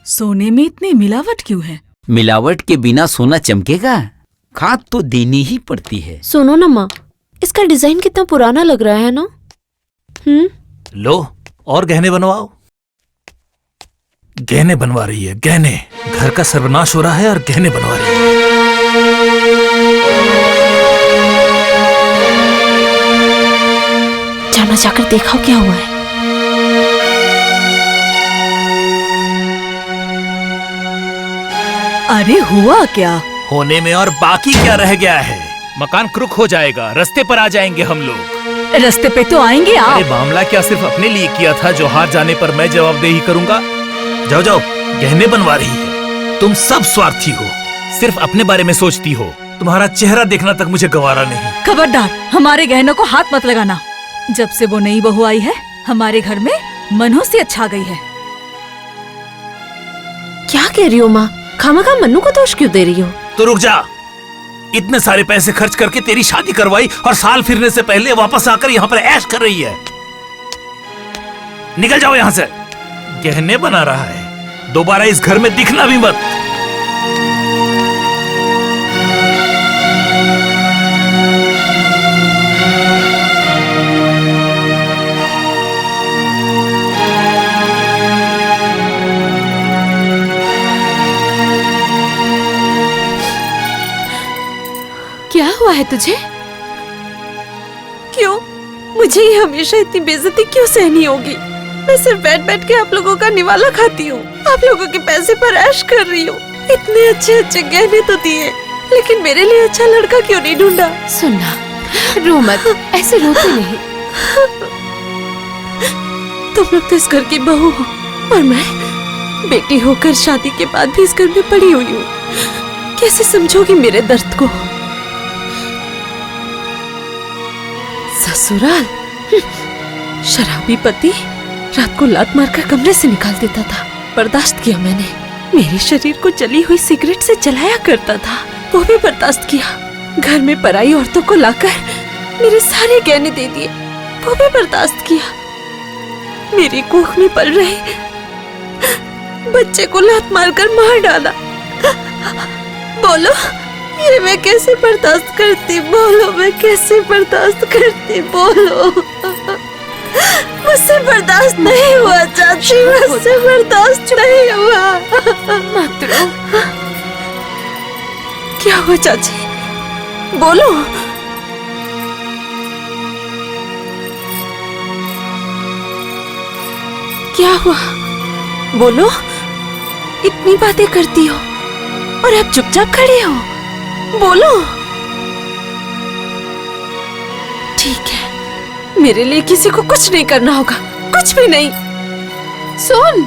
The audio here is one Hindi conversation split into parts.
सोने में इतनी मिलावट क्यों है? मिलावट के बिना सोना चमकेगा? खाद तो देनी ही पड़ती है। सुनो ना माँ, इसका डिजाइन कितना पुराना लग रहा है ना। लो और गहने बनवाओ। गहने बनवा रही है, गहने। घर का सर्वनाश हो रहा है और गहने बनवा रही है। जाना जाकर देखो क्या हुआ है। अरे हुआ क्या? होने में और बाकी क्या रह गया है? मकान क्रुक हो जाएगा, रास्ते पर आ जाएंगे हम लोग। रास्ते पे तो आएंगे आप। अरे मामला क्या सिर्फ अपने लिए किया था जो हार जाने पर मैं जवाबदेही करूंगा? जाओ जाओ, गहने बनवा रही है। तुम सब स्वार्थी हो, सिर्फ अपने बारे में सोचती हो। तुम्हारा चेहरा देखना तक मुझे गवारा नहीं। खबरदार, हमारे गहनों को हाथ मत लगाना। जब से वो नई बहू आई है हमारे घर में मनहूसियत छा गई है। क्या कह रही हो माँ? खामखा मन्नू को दोष क्यों दे रही हो? तो रुक जा। इतने सारे पैसे खर्च करके तेरी शादी करवाई और साल फिरने से पहले वापस आकर यहाँ पर ऐश कर रही है। निकल जाओ यहाँ से। गहने बना रहा है, दोबारा इस घर में दिखना भी मत। क्या हुआ है तुझे? क्यों मुझे ये हमेशा इतनी बेइज्जती क्यों सहनी होगी? मैं सिर्फ बैठ बैठ के आप लोगों का निवाला खाती हूँ, आप लोगों के पैसे पर ऐश कर रही हूँ। इतने अच्छे अच्छे गहने तो दिए, लेकिन मेरे लिए अच्छा लड़का क्यों नहीं ढूंढा? सुनना, रो मत, ऐसे रोते नहीं। तुम लोग तो इस घर की बहू हो और मैं बेटी होकर शादी के बाद भी इस घर में पड़ी हुई हूँ। कैसे समझोगी मेरे दर्द को? ससुराल, शराबी पति रात को लात मारकर कमरे से निकाल देता था, बर्दाश्त किया मैंने। मेरे शरीर को जली हुई सिगरेट से जलाया करता था, वो भी बर्दाश्त किया। घर में पराई औरतों को लाकर मेरे सारे गहने दे दिए, वो भी बर्दाश्त किया। मेरी कोख में पल रहे बच्चे को लात मारकर मार डाला। बोलो ये मैं कैसे बर्दाश्त करती? बोलो मैं कैसे बर्दाश्त करती? बोलो। मुझसे बर्दाश्त नहीं हुआ चाची, मुझसे बर्दाश्त नहीं हुआ। मत रो। क्या हुआ चाची? बोलो। क्या हुआ? बोलो। इतनी बातें करती हो और आप चुपचाप खड़े हो। बोलो। ठीक है, मेरे लिए किसी को कुछ नहीं करना होगा, कुछ भी नहीं। सुन,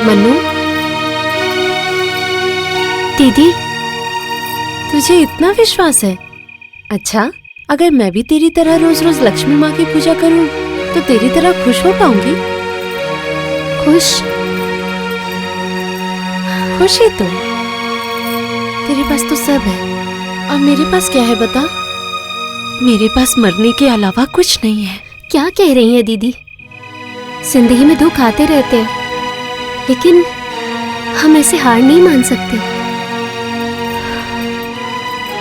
मन्नू, दीदी, तुझे इतना विश्वास है? अच्छा, अगर मैं भी तेरी तरह रोज रोज लक्ष्मी माँ की पूजा करूं, तो तेरी तरह खुश हो पाऊंगी? खुश? खुश ही तो। तेरे पास तो सब है और मेरे पास क्या है बता? मेरे पास मरने के अलावा कुछ नहीं है। क्या कह रही है दीदी? जिंदगी में दुख आते रहते हैं, लेकिन हम ऐसे हार नहीं मान सकते।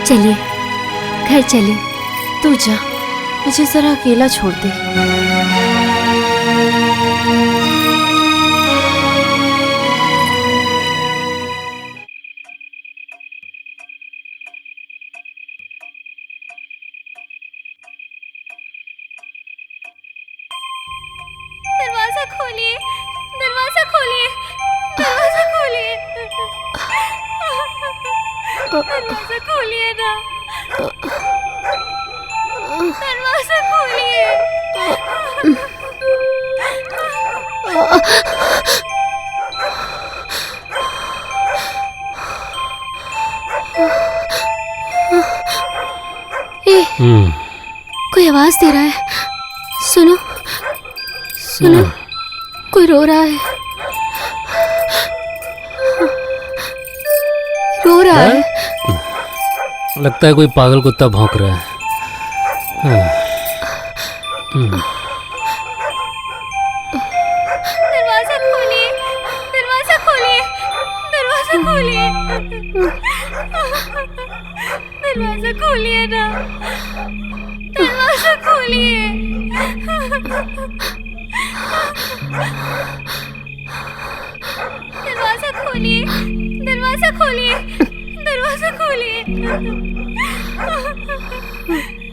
चलिए घर चलिए। तू जा, मुझे जरा अकेला छोड़ दे। दरवाजा खोलिए, दरवाजा खोलिए, दरवाजा खोलिए, दरवाजा खोलिए ना, दरवाजा खोलिए। कोई आवाज दे रहा है। सुनो सुनो, कोई रो रहा है, रो रहा है। लगता है कोई पागल कुत्ता भौंक रहा है। दरवाजा खोलिए, दरवाजा खोलिए, दरवाजा खोलिए, दरवाजा खोलिए ना, दरवाजा खोलिए। दरवाजा खोलिए, दरवाजा खोलिए, दरवाजा खोलिए,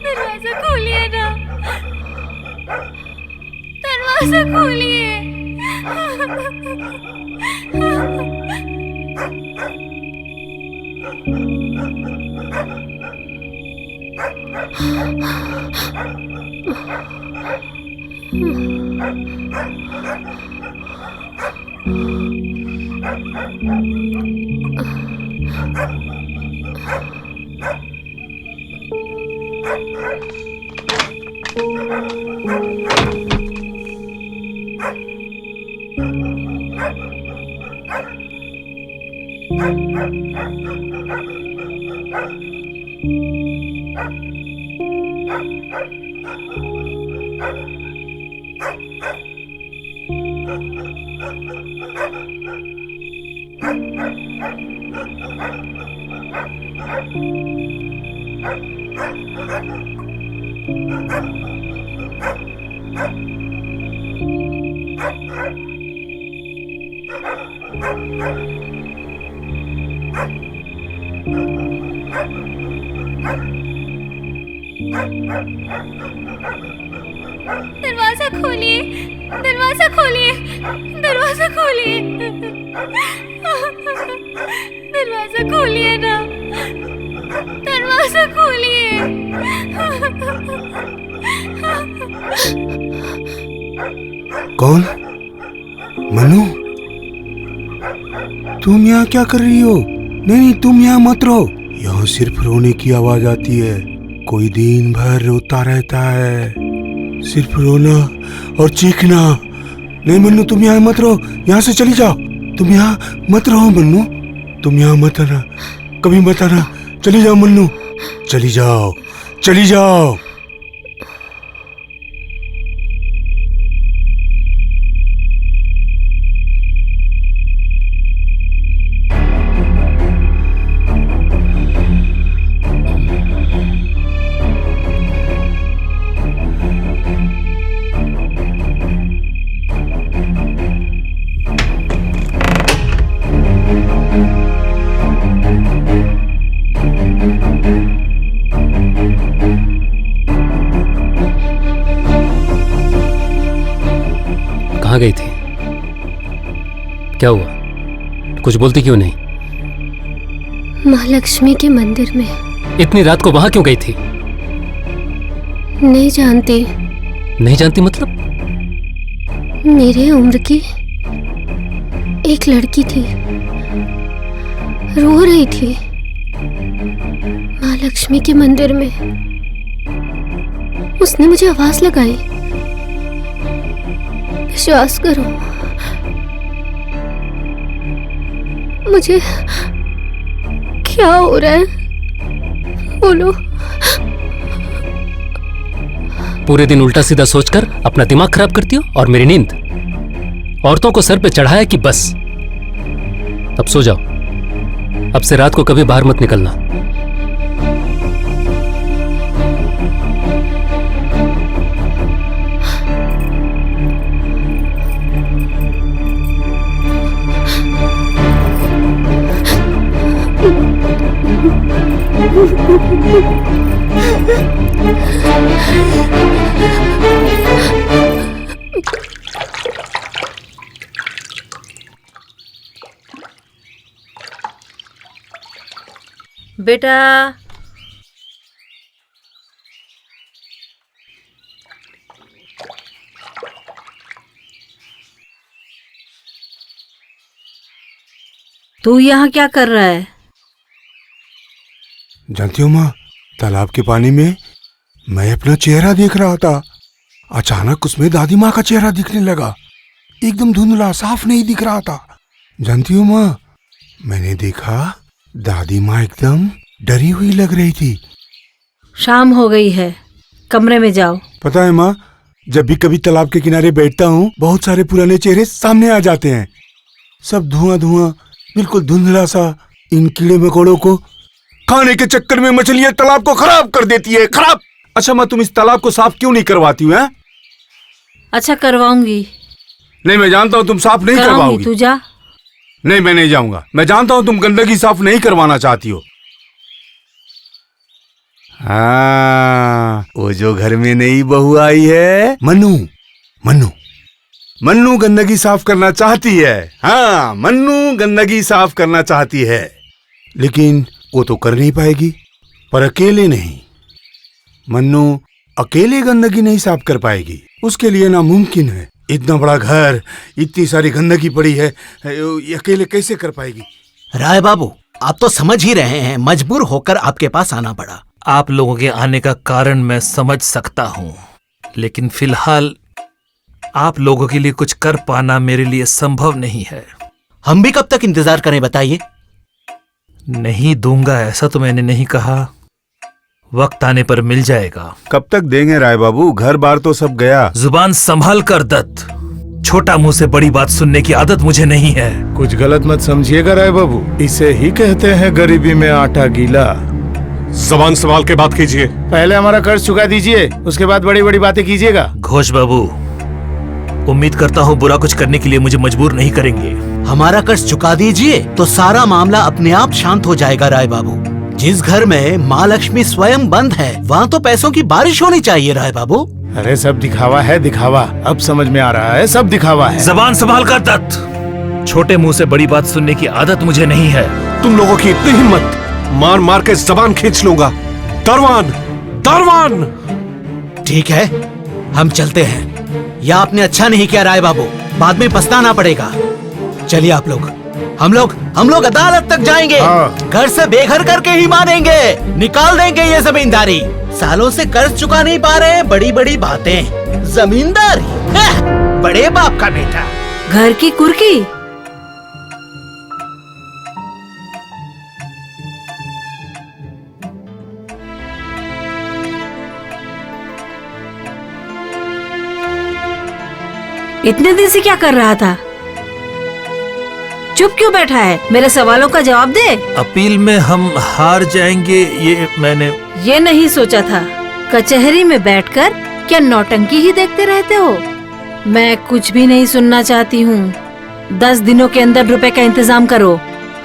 दरवाजा खोलिए ना, दरवाजा खोलिए। दरवाजा खोलिए, दरवाजा खोलिए, दरवाजा खोलिए, दरवाजा खोलिए ना, दरवाजा खोलिए। कौन? मनु, तुम यहाँ क्या कर रही हो? नहीं, तुम यहाँ मत रहो। यहाँ सिर्फ रोने की आवाज आती है। कोई दिन भर रोता रहता है, सिर्फ रोना और चीखना। नहीं मन्नू, तुम यहाँ मत रहो, यहाँ से चली जाओ। तुम यहाँ मत रहो मन्नू, तुम यहाँ मत आना, कभी मत आना। चली जाओ मन्नू, चली जाओ, चली जाओ। कहाँ गई थी? क्या हुआ? कुछ बोलती क्यों नहीं? माँ लक्ष्मी के मंदिर में। इतनी रात को वहां क्यों गई थी? नहीं जानती। नहीं जानती मतलब? मेरे उम्र की एक लड़की थी, रो रही थी माँ लक्ष्मी के मंदिर में। उसने मुझे आवाज लगाई। विश्वास करो, मुझे क्या हो रहा है बोलो। पूरे दिन उल्टा सीधा सोचकर अपना दिमाग खराब करती हो और मेरी नींद। औरतों को सर पे चढ़ाया कि बस। अब सो जाओ। अब से रात को कभी बाहर मत निकलना। बेटा, तू यहाँ क्या कर रहा है? जानती हो माँ, तालाब के पानी में मैं अपना चेहरा देख रहा था, अचानक उसमें दादी माँ का चेहरा दिखने लगा। एकदम धुंधला, साफ नहीं दिख रहा था। जानती हो माँ, मैंने देखा दादी माँ एकदम डरी हुई लग रही थी। शाम हो गई है, कमरे में जाओ। पता है माँ, जब भी कभी तालाब के किनारे बैठता हूँ, बहुत सारे पुराने चेहरे सामने आ जाते हैं। सब धुआं धुआं, बिल्कुल धुंधला सा। इन कीड़े मकोड़ों को खाने के चक्कर में मछलियाँ तालाब को खराब कर देती है, खराब। अच्छा माँ, तुम इस तालाब को साफ क्यों नहीं करवाती हो? अच्छा करवाऊंगी। नहीं, मैं जानता हूँ तुम साफ नहीं करवाओगी। तू जा। नहीं, मैं नहीं जाऊंगा। मैं जानता हूँ तुम गंदगी साफ नहीं करवाना चाहती हो। हाँ, वो जो घर में नई बहू आई है, मन्नू, मन्नू, मन्नू गंदगी साफ करना चाहती है। हाँ, मन्नू गंदगी साफ करना चाहती है, लेकिन वो तो कर नहीं पाएगी। पर अकेले नहीं, मन्नू अकेले गंदगी नहीं साफ कर पाएगी। उसके लिए नामुमकिन है। इतना बड़ा घर, इतनी सारी गंदगी पड़ी है, ये अकेले कैसे कर पाएगी? राय बाबू, आप तो समझ ही रहे हैं, मजबूर होकर आपके पास आना पड़ा। आप लोगों के आने का कारण मैं समझ सकता हूँ, लेकिन फिलहाल आप लोगों के लिए कुछ कर पाना मेरे लिए संभव नहीं है। हम भी कब तक इंतजार करें बताइए? नहीं दूंगा ऐसा तो मैंने नहीं कहा, वक्त आने पर मिल जाएगा। कब तक देंगे राय बाबू? घर बार तो सब गया। जुबान संभाल कर दत्त, छोटा मुंह से बड़ी बात सुनने की आदत मुझे नहीं है। कुछ गलत मत समझिएगा राय बाबू, इसे ही कहते हैं गरीबी में आटा गीला। जबान संभाल के बात कीजिए। पहले हमारा कर्ज चुका दीजिए, उसके बाद बड़ी बड़ी बातें कीजिएगा। घोष बाबू, उम्मीद करता हूँ बुरा कुछ करने के लिए मुझे मजबूर नहीं करेंगे। हमारा कर्ज चुका दीजिए तो सारा मामला अपने आप शांत हो जाएगा राय बाबू। जिस घर में माँ लक्ष्मी स्वयं बंद है, वहाँ तो पैसों की बारिश होनी चाहिए राय बाबू। अरे सब दिखावा है, दिखावा। अब समझ में आ रहा है, सब दिखावा है। जबान संभाल कर दत्त, छोटे मुंह से बड़ी बात सुनने की आदत मुझे नहीं है। तुम लोगों की इतनी हिम्मत, मार मार के जबान खींच लूंगा। दरवान, दरवान। ठीक है, हम चलते हैं। या आपने अच्छा नहीं किया राय बाबू, बाद में पछताना पड़ेगा। चलिए आप लोग, हम लोग अदालत तक जाएंगे। घर से बेघर करके ही मानेंगे, निकाल देंगे ये जमींदारी। सालों से कर्ज चुका नहीं पा रहे, बड़ी बड़ी बातें। जमींदारी, बड़े बाप का बेटा। घर की कुर्की। इतने दिन से क्या कर रहा था? चुप क्यों बैठा है? मेरे सवालों का जवाब दे। अपील में हम हार जाएंगे ये नहीं सोचा था। कचहरी में बैठकर क्या नौटंकी ही देखते रहते हो? मैं कुछ भी नहीं सुनना चाहती हूँ। 10 दिनों के अंदर रुपए का इंतजाम करो।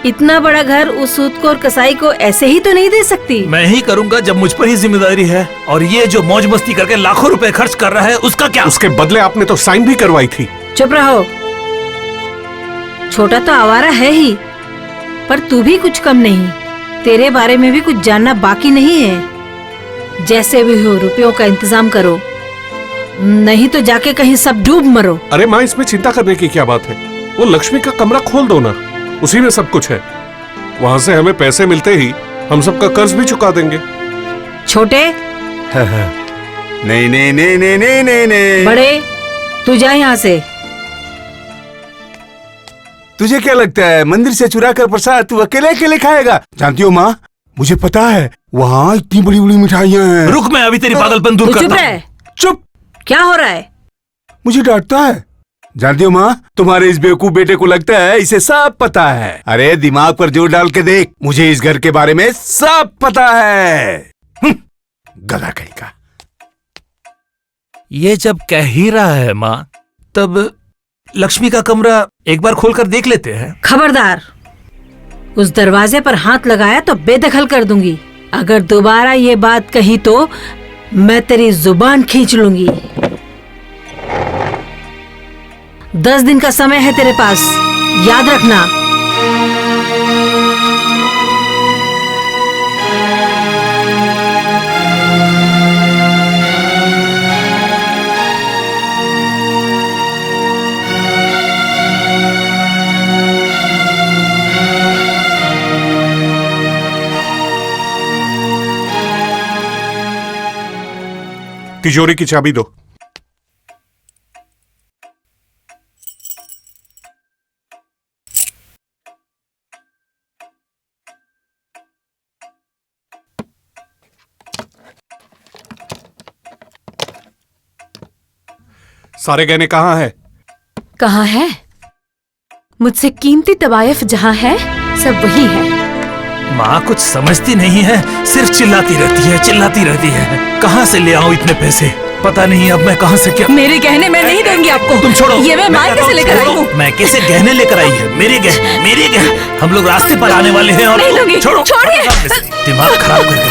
इतना बड़ा घर उस सूदखोर कसाई को ऐसे ही तो नहीं दे सकती। मैं ही करूँगा जब मुझ पर ही जिम्मेदारी है। और ये जो मौज मस्ती करके लाखों रुपए खर्च कर रहा है, उसका क्या? उसके बदले आपने तो साइन भी करवाई थी। चुप रहो। छोटा तो आवारा है ही, पर तू भी कुछ कम नहीं। तेरे बारे में भी कुछ जानना बाकी नहीं है। जैसे भी हो रुपयों का इंतजाम करो, नहीं तो जाके कहीं सब डूब मरो। अरे माँ, इसमें चिंता करने की क्या बात है? वो लक्ष्मी का कमरा खोल दो ना, उसी में सब कुछ है। वहाँ से हमें पैसे मिलते ही हम सबका कर्ज भी चुका देंगे। छोटे नहीं नहीं नहीं नहीं नहीं नहीं नहीं। बड़े, तू जा यहाँ से। तुझे क्या लगता है मंदिर से चुरा कर प्रसाद तू अकेले अकेले खाएगा? जानती हो माँ, मुझे पता है वहाँ इतनी बड़ी बड़ी मिठाइयाँ हैं। रुक, मैं अभी तेरी पागलपन दूर करता हूँ। चुप रह। चुप। क्या हो रहा है? मुझे डांटता है। जानती हो माँ, तुम्हारे इस बेवकूफ बेटे को लगता है इसे सब पता है। अरे दिमाग पर जोर डाल के देख, मुझे इस घर के बारे में सब पता है। गधा कहीं का। ये जब कह ही रहा है माँ, तब लक्ष्मी का कमरा एक बार खोलकर देख लेते हैं। खबरदार, उस दरवाजे पर हाथ लगाया तो बेदखल कर दूंगी। अगर दोबारा ये बात कही तो मैं तेरी जुबान खींच लूंगी। 10 दिन का समय है तेरे पास, याद रखना। तिजोरी की चाबी दो। सारे गहने कहाँ है? कहाँ है? मुझसे कीमती तवायफ जहाँ है सब वही है। माँ कुछ समझती नहीं है, सिर्फ चिल्लाती रहती है। कहाँ से ले आऊं इतने पैसे? पता नहीं अब मैं कहाँ से क्या। मेरे गहने मैं नहीं दूंगी आपको। तुम छोड़ो। ये मैं मायके से लेकर आई हूँ। मैं कैसे गहने लेकर आई है? मेरे गहने। हम लोग रास्ते पर आने वाले हैं और नहीं दूंगी। छोड़ो। छोड़िए। दिमाग खराब करके।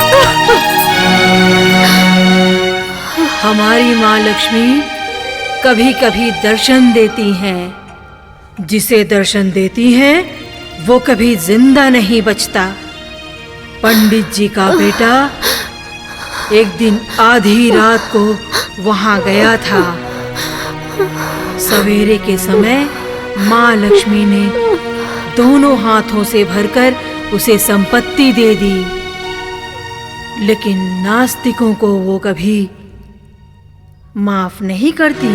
हमारी माँ लक्ष्मी कभी कभी दर्शन देती हैं। जिसे दर्शन देती हैं वो कभी जिंदा नहीं बचता। पंडित जी का बेटा एक दिन आधी रात को वहां गया था। सवेरे के समय माँ लक्ष्मी ने दोनों हाथों से भरकर उसे संपत्ति दे दी, लेकिन नास्तिकों को वो कभी माफ नहीं करती।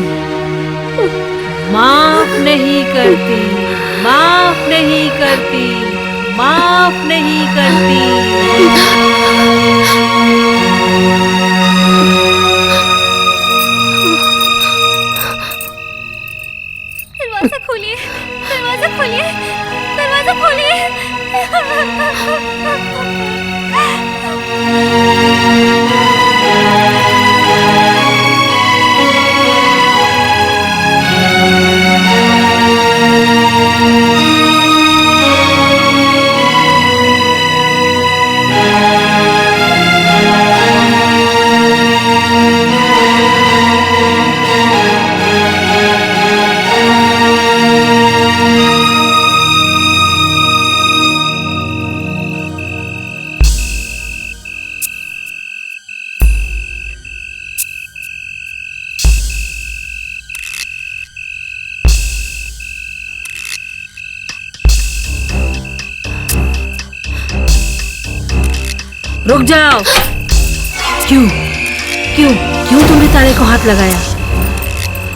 माफ नहीं करती, माफ नहीं करती, माफ नहीं करती। दरवाजा खोलिए, दरवाजा खोलिए, दरवाजा खोलिए। रुक जाओ। क्यों क्यों क्यों तुमने ताले को हाथ लगाया?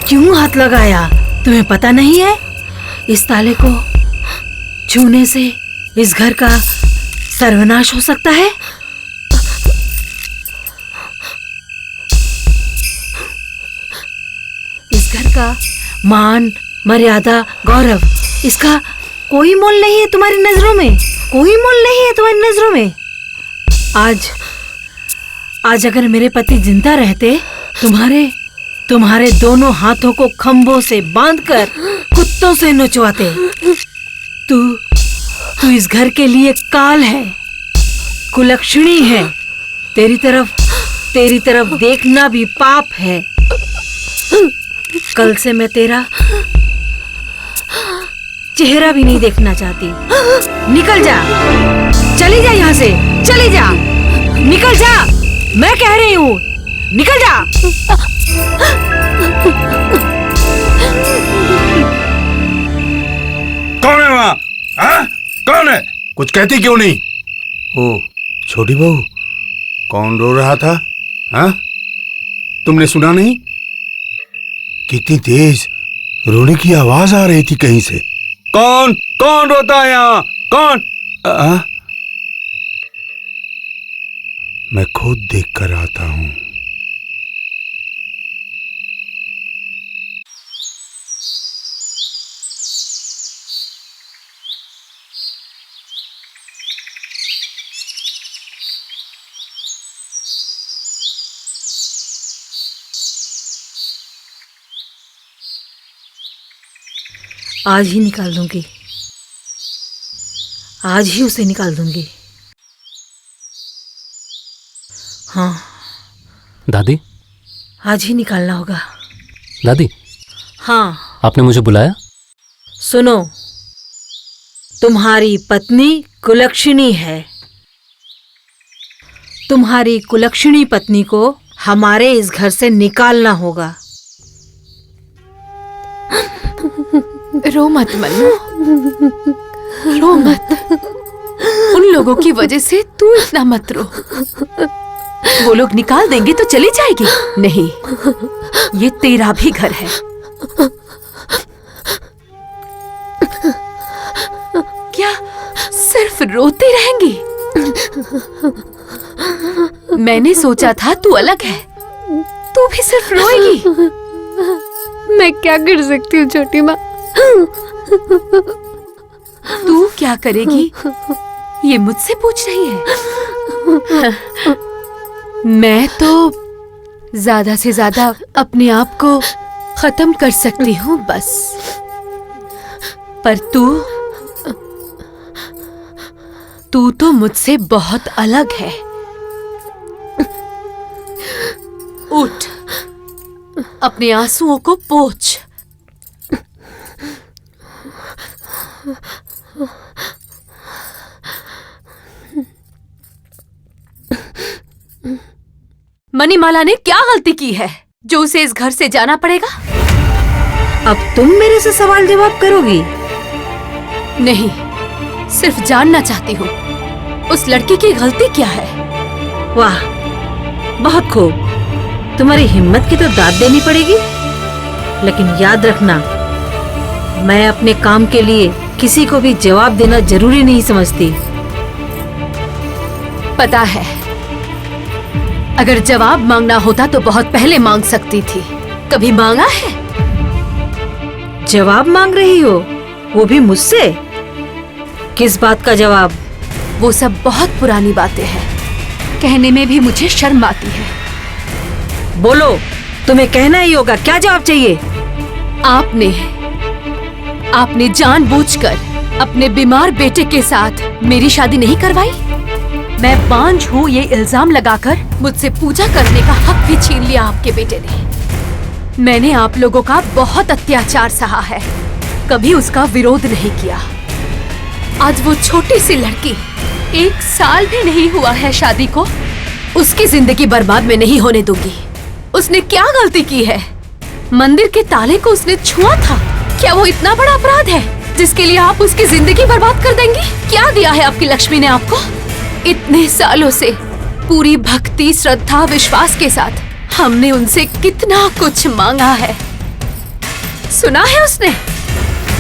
क्यों हाथ लगाया? तुम्हें पता नहीं है इस ताले को छूने से इस घर का सर्वनाश हो सकता है? इस घर का मान, मर्यादा, गौरव, इसका कोई मोल नहीं है तुम्हारी नजरों में। कोई मोल नहीं है तुम्हारी नजरों में। आज अगर मेरे पति जिंदा रहते, तुम्हारे दोनों हाथों को खंभों से बांधकर कुत्तों से नचवाते। तू इस घर के लिए काल है, कुलक्षणी है। तेरी तरफ देखना भी पाप है। कल से मैं तेरा चेहरा भी नहीं देखना चाहती। निकल जा, चली जा यहाँ से, चली जा, निकल जा, मैं कह रही हूँ, निकल जा। कौन है वहाँ? कौन है? कुछ कहती क्यों नहीं? ओ छोटी बहू, कौन रो रहा था? हाँ, तुमने सुना नहीं? कितनी तेज रोने की आवाज आ रही थी कहीं से। कौन रोता है यहाँ? कौन? मैं खुद देख कर आता हूँ। आज ही निकाल दूंगी, आज ही उसे निकाल दूंगी। हाँ दादी, आज ही निकालना होगा। दादी, हाँ आपने मुझे बुलाया? सुनो, तुम्हारी पत्नी कुलक्षणी है। तुम्हारी कुलक्षणी पत्नी को हमारे इस घर से निकालना होगा। रो मत मन्नू, रो मत। उन लोगों की वजह से तू इतना मत रो। वो लोग निकाल देंगे तो चली जाएगी। नहीं, ये तेरा भी घर है। क्या सिर्फ रोती रहेंगी? मैंने सोचा था तू अलग है, तू भी सिर्फ रोएगी। मैं क्या कर सकती हूँ छोटी माँ? तू क्या करेगी ये मुझसे पूछ रही है? मैं तो ज्यादा से ज्यादा अपने आप को खत्म कर सकती हूँ बस। पर तू तो मुझसे बहुत अलग है। उठ, अपने आंसुओं को पोंछ। मणिमाला ने क्या गलती की है जो उसे इस घर से जाना पड़ेगा? अब तुम मेरे से सवाल जवाब करोगी? नहीं, सिर्फ जानना चाहती हूँ उस लड़की की गलती क्या है। वाह, बहुत खूब। तुम्हारी हिम्मत की तो दाद देनी पड़ेगी, लेकिन याद रखना, मैं अपने काम के लिए किसी को भी जवाब देना जरूरी नहीं समझती। पता है, अगर जवाब मांगना होता तो बहुत पहले मांग सकती थी। कभी मांगा है? जवाब मांग रही हो, वो भी मुझसे? किस बात का जवाब? वो सब बहुत पुरानी बातें हैं, कहने में भी मुझे शर्म आती है। बोलो, तुम्हें कहना ही होगा, क्या जवाब चाहिए? आपने जानबूझकर अपने बीमार बेटे के साथ मेरी शादी नहीं करवाई। मैं बांझ हूँ ये इल्जाम लगाकर मुझसे पूजा करने का हक भी छीन लिया आपके बेटे ने। मैंने आप लोगों का बहुत अत्याचार सहा है, कभी उसका विरोध नहीं किया। आज वो छोटी सी लड़की, 1 साल भी नहीं हुआ है शादी को, उसकी जिंदगी बर्बाद में नहीं होने दूंगी। उसने क्या गलती की है? मंदिर के ताले को उसने छुआ था। क्या वो इतना बड़ा अपराध है जिसके लिए आप उसकी जिंदगी बर्बाद कर देंगी? क्या दिया है आपकी लक्ष्मी ने आपको? इतने सालों से पूरी भक्ति, श्रद्धा, विश्वास के साथ हमने उनसे कितना कुछ मांगा है। सुना है उसने?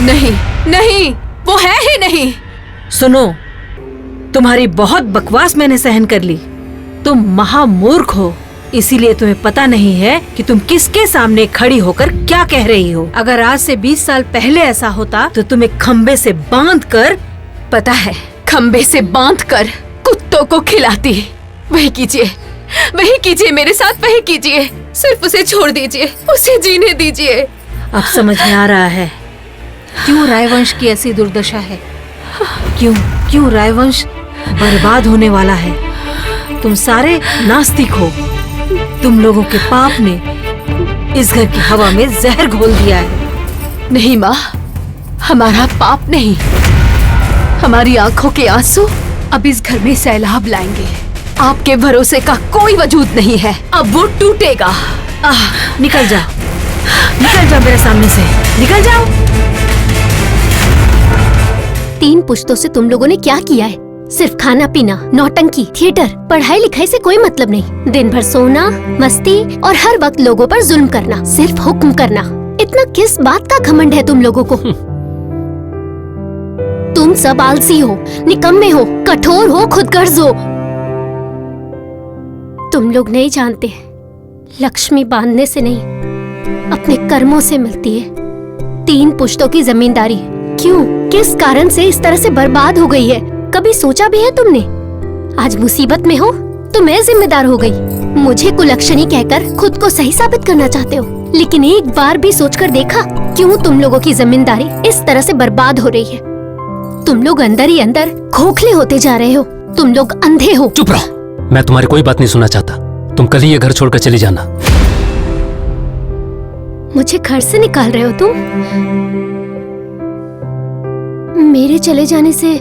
नहीं नहीं, वो है ही नहीं। सुनो, तुम्हारी बहुत बकवास मैंने सहन कर ली। तुम महामूर्ख हो, इसीलिए तुम्हें पता नहीं है कि तुम किसके सामने खड़ी होकर क्या कह रही हो। अगर आज से 20 साल पहले ऐसा होता तो तुम्हें खंबे से बांधकर, पता है, खंबे से बांधकर कुत्तों को खिलाती। वही कीजिए मेरे साथ, वही कीजिए। सिर्फ उसे छोड़ दीजिए, उसे जीने दीजिए। अब समझ में आ रहा है क्यों रायवंश की ऐसी दुर्दशा है, क्यों रायवंश बर्बाद होने वाला है। तुम सारे नास्तिक हो। तुम लोगों के पाप ने इस घर की हवा में जहर घोल दिया है। नहीं माँ, हमारा पाप नहीं, हमारी आंखों के आंसू अब इस घर में सैलाब लाएंगे। आपके भरोसे का कोई वजूद नहीं है, अब वो टूटेगा। निकल जाओ मेरे सामने से, निकल जाओ। 3 पुश्तों से तुम लोगों ने क्या किया है? सिर्फ खाना पीना, नौटंकी, थिएटर, पढ़ाई लिखाई से कोई मतलब नहीं। दिन भर सोना, मस्ती और हर वक्त लोगों पर जुल्म करना, सिर्फ हुक्म करना। इतना किस बात का घमंड है तुम लोगों को? तुम सब आलसी हो, निकम्मे हो, कठोर हो, खुदगर्ज हो। तुम लोग नहीं जानते, लक्ष्मी बांधने से नहीं, अपने कर्मों से मिलती है। 3 पुश्तों की जमींदारी क्यों, किस कारण से इस तरह से बर्बाद हो गई है? कभी सोचा भी है तुमने? आज मुसीबत में हो तो मैं जिम्मेदार हो गई। मुझे कुलक्षणी कहकर खुद को सही साबित करना चाहते हो, लेकिन एक बार भी सोचकर देखा क्यों तुम लोगों की जमींदारी इस तरह से बर्बाद हो रही है? तुम लोग अंदर ही अंदर खोखले होते जा रहे हो। तुम लोग अंधे हो। चुप रहो, मैं तुम्हारी कोई बात नहीं सुनना चाहता। तुम कल ही ये घर छोड़कर चली जाना। मुझे घर से निकाल रहे हो तुम? मेरे चले जाने से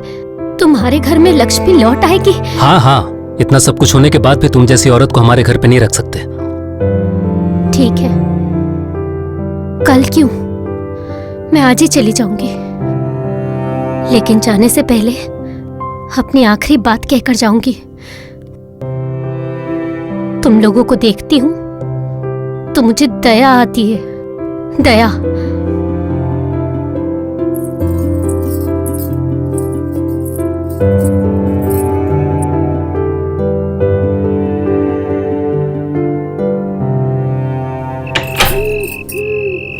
तुम्हारे घर में लक्ष्मी लौट आएगी? हाँ, इतना सब कुछ होने के बाद भी तुम जैसी औरत को हमारे घर पे नहीं रख सकते। ठीक है, कल क्यों, मैं आज ही चली जाऊंगी। लेकिन जाने से पहले अपनी आखिरी बात कहकर जाऊंगी। तुम लोगों को देखती हूँ तो मुझे दया आती है, दया।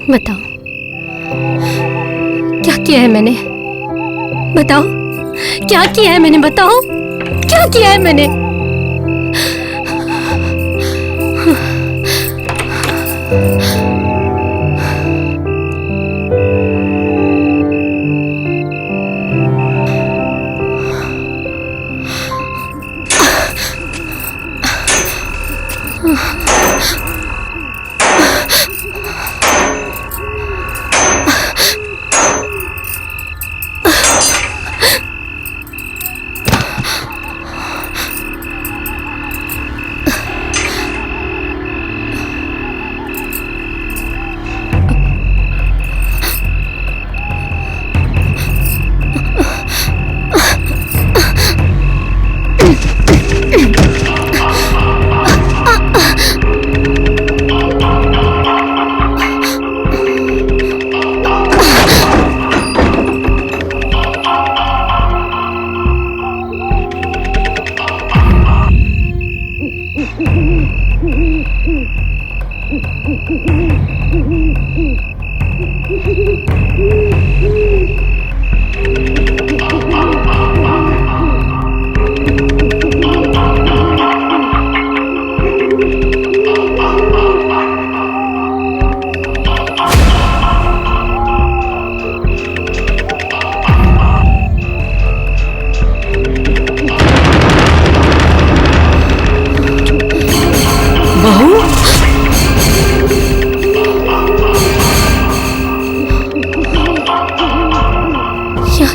बताओ क्या किया है मैंने? बताओ क्या किया है मैंने? बताओ क्या किया है मैंने?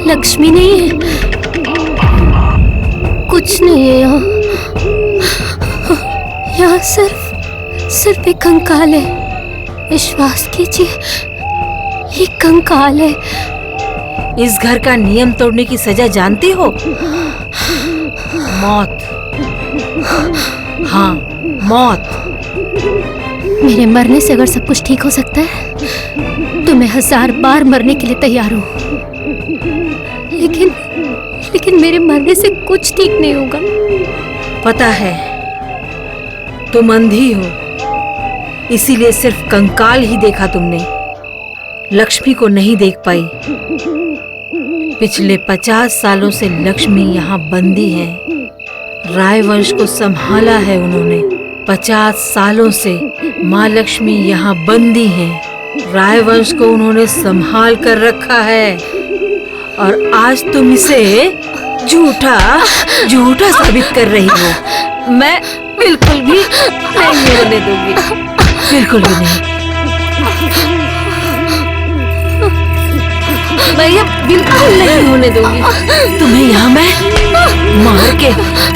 लक्ष्मी नहीं है, कुछ नहीं है यहाँ। यहाँ सिर्फ एक कंकाल है। विश्वास कीजिए, ये कंकाल है। इस घर का नियम तोड़ने की सजा जानती हो? मौत। हाँ, मौत। मेरे मरने से अगर सब कुछ ठीक हो सकता है तो मैं 1000 बार मरने के लिए तैयार हूँ, लेकिन मेरे मरने से कुछ ठीक नहीं होगा। पता है तुम अंधी हो, इसीलिए सिर्फ कंकाल ही देखा तुमने, लक्ष्मी को नहीं देख पाई। पिछले 50 सालों से लक्ष्मी यहाँ बंदी है। रायवंश को संभाला है उन्होंने। 50 सालों से माँ लक्ष्मी यहाँ बंदी है। रायवंश को उन्होंने संभाल कर रखा है और आज तुम इसे झूठा साबित कर रही हो। मैं बिल्कुल भी नहीं होने दूंगी, बिल्कुल भी नहीं। मैं ये बिल्कुल नहीं होने दूंगी। तुम्हें यहाँ मैं मार के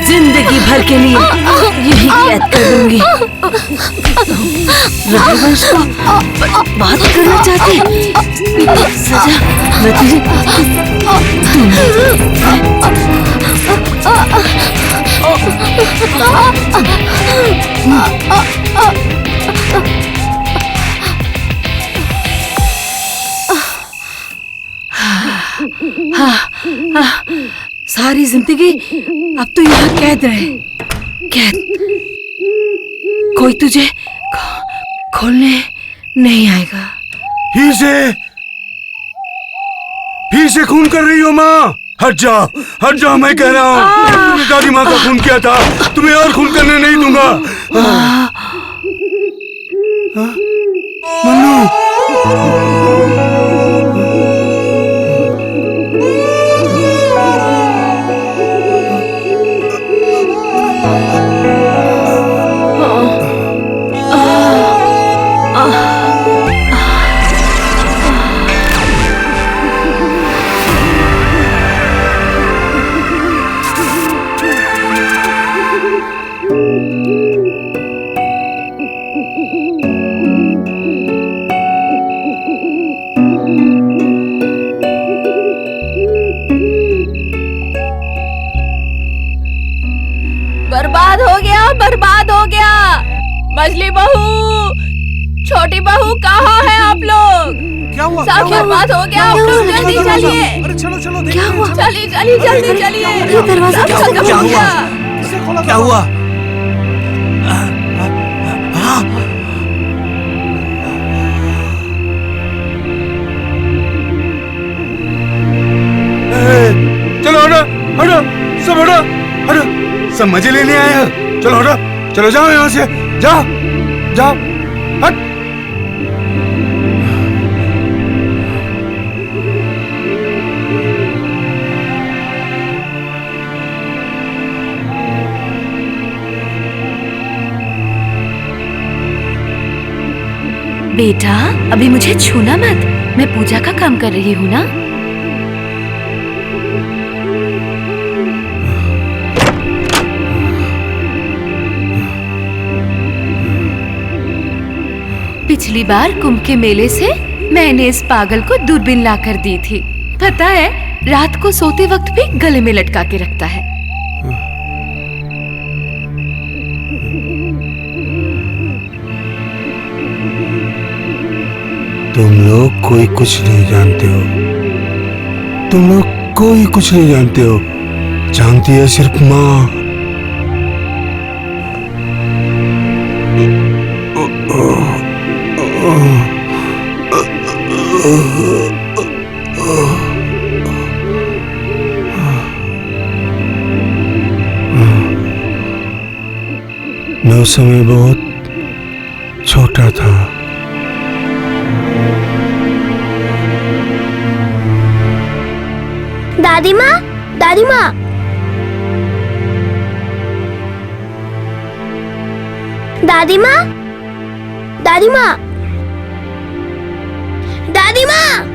जिंदगी भर के लिए यही कैद कर दूंगी। राजवंश को बात करना चाहती, सजा मैं तुझे सारी जिंदगी अब तो यहाँ कैद रहे, कैद। कोई तुझे खोलने नहीं आएगा। फिर से खून कर रही हो माँ? हट जाओ मैं कह रहा हूँ। तुमने दादी माँ का खून किया था, तुम्हें और खून करने नहीं दूंगा। मन्नू, मछली बहू, छोटी बहू, कहाँ है आप लोग? क्या हुआ? सब बर्बाद हो गया। आप लोग जल्दी चलिए। अरे चलो चलो, क्या हुआ? चलिए चलिए जल्दी चलिए। ये दरवाजा सब खत्म क्या हो हुआ? गया। क्या हुआ? चलो हटो, हटो, सब हटो, हटो, सब मजे लेने आए हो। चलो हटो, चलो जाओ यहाँ से, जाओ, जाओ, हट। बेटा, अभी मुझे छूना मत, मैं पूजा का काम कर रही हूँ ना। पिछली बार कुंभ के मेले से मैंने इस पागल को दूरबीन ला कर दी थी। पता है, रात को सोते वक्त भी गले में लटका के रखता है। तुम लोग कोई कुछ नहीं जानते हो, तुम लोग कोई कुछ नहीं जानते हो, जानती है सिर्फ माँ। मैं उस समय बहुत छोटा था। दादी माँ, दादी माँ, दादी माँ, दादी माँ, दादी माँ।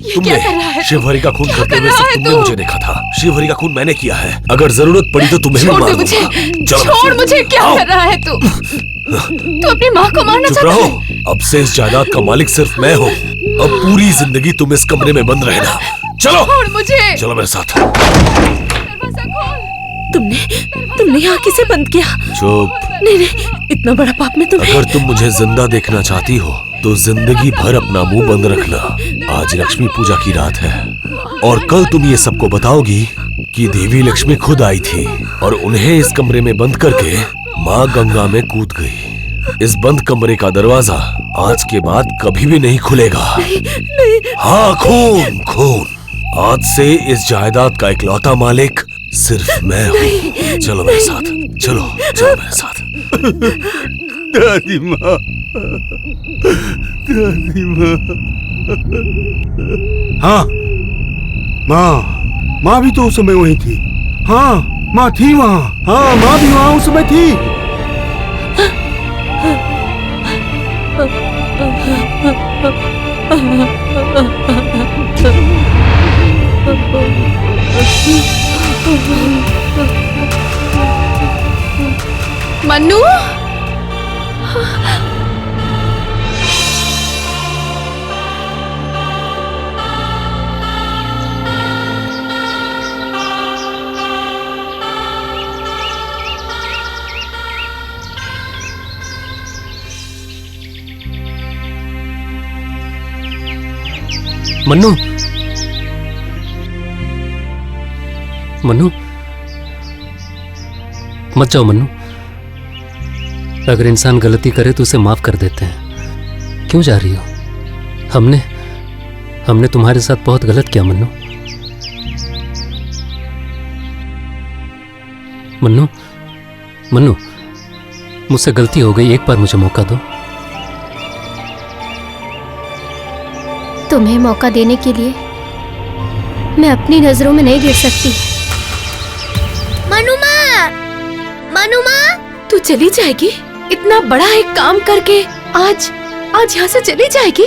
तुमने शिवहरी का खून करते हुए सिर्फ तुमने मुझे देखा था। शिवहरी का खून मैंने किया है। अगर जरूरत पड़ी तो तुम्हें भी मार दूंगा। छोड़ मुझे, क्या कर रहा है तू? तू अपनी माँ को मारना चुप चाहता रहो। है? अब से इस जायदाद का मालिक सिर्फ मैं हूँ। अब पूरी जिंदगी तुम इस कमरे में बंद रहना। चलो छोड़ मुझे। चलो मेरे साथ। दरवाजा खोल। तुमने यहाँ किसे बंद किया? चुप। नहीं, इतना बड़ा पाप में तुम्हें। अगर तुम मुझे जिंदा देखना चाहती हो तो जिंदगी भर अपना मुंह बंद रखना। आज लक्ष्मी पूजा की रात है और कल तुम ये सबको बताओगी कि देवी लक्ष्मी खुद आई थी और उन्हें इस कमरे में बंद करके माँ गंगा में कूद गई। इस बंद कमरे का दरवाजा आज के बाद कभी भी नहीं खुलेगा। नहीं। हाँ, खून खून। आज से इस जायदाद का इकलौता मालिक सिर्फ मैं हूँ। चलो मेरे साथ, चलो चलो मेरे साथ। दादी माँ, दादी माँ। हाँ, माँ भी तो उस समय वहीं थी। हाँ, माँ थी वहाँ। हाँ, माँ भी वहाँ उस समय थी। मन्नू, मन्नू, मन्नू, मत जाओ मन्नू। अगर इंसान गलती करे तो उसे माफ कर देते हैं। क्यों जा रही हो? हमने तुम्हारे साथ बहुत गलत किया मन्नू। मन्नू, मन्नू, मुझसे गलती हो गई, एक बार मुझे मौका दो। तुम्हें मौका देने के लिए मैं अपनी नजरों में नहीं गिर सकती। मनु माँ, मनु माँ, तू चली जाएगी? इतना बड़ा एक काम करके आज यहाँ से चली जाएगी?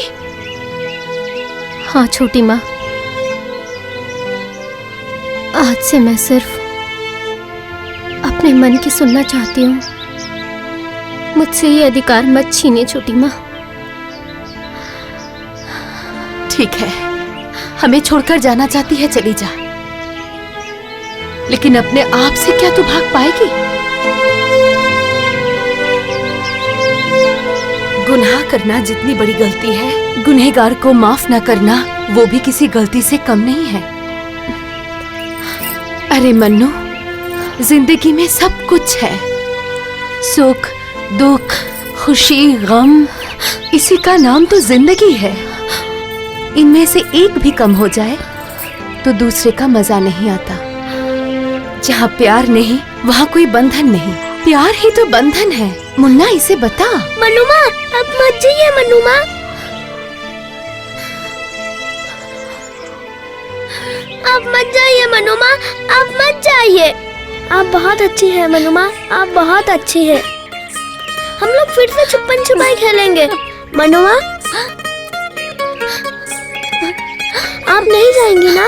हाँ छोटी माँ, आज से मैं सिर्फ अपने मन की सुनना चाहती हूँ। मुझसे ये अधिकार मत छीनिए छोटी माँ। ठीक है, हमें छोड़कर जाना चाहती है, चली जा, लेकिन अपने आप से क्या तू भाग पाएगी? गुनाह करना जितनी बड़ी गलती है, गुनहगार को माफ न करना वो भी किसी गलती से कम नहीं है। अरे मन्नू, जिंदगी में सब कुछ है, सुख दुख खुशी गम, इसी का नाम तो जिंदगी है। इनमें से एक भी कम हो जाए तो दूसरे का मजा नहीं आता। जहाँ प्यार नहीं वहाँ कोई बंधन नहीं, प्यार ही तो बंधन है। मुन्ना इसे बता। मनुमा अब मत जाइए मनुमा, अब मत जाइए मनुमा, अब मत जाइए। आप बहुत अच्छी है मनुमा, आप बहुत अच्छी है। हम लोग फिर से छुपन छुपाई खेलेंगे। मनुमा आप नहीं जाएंगी ना?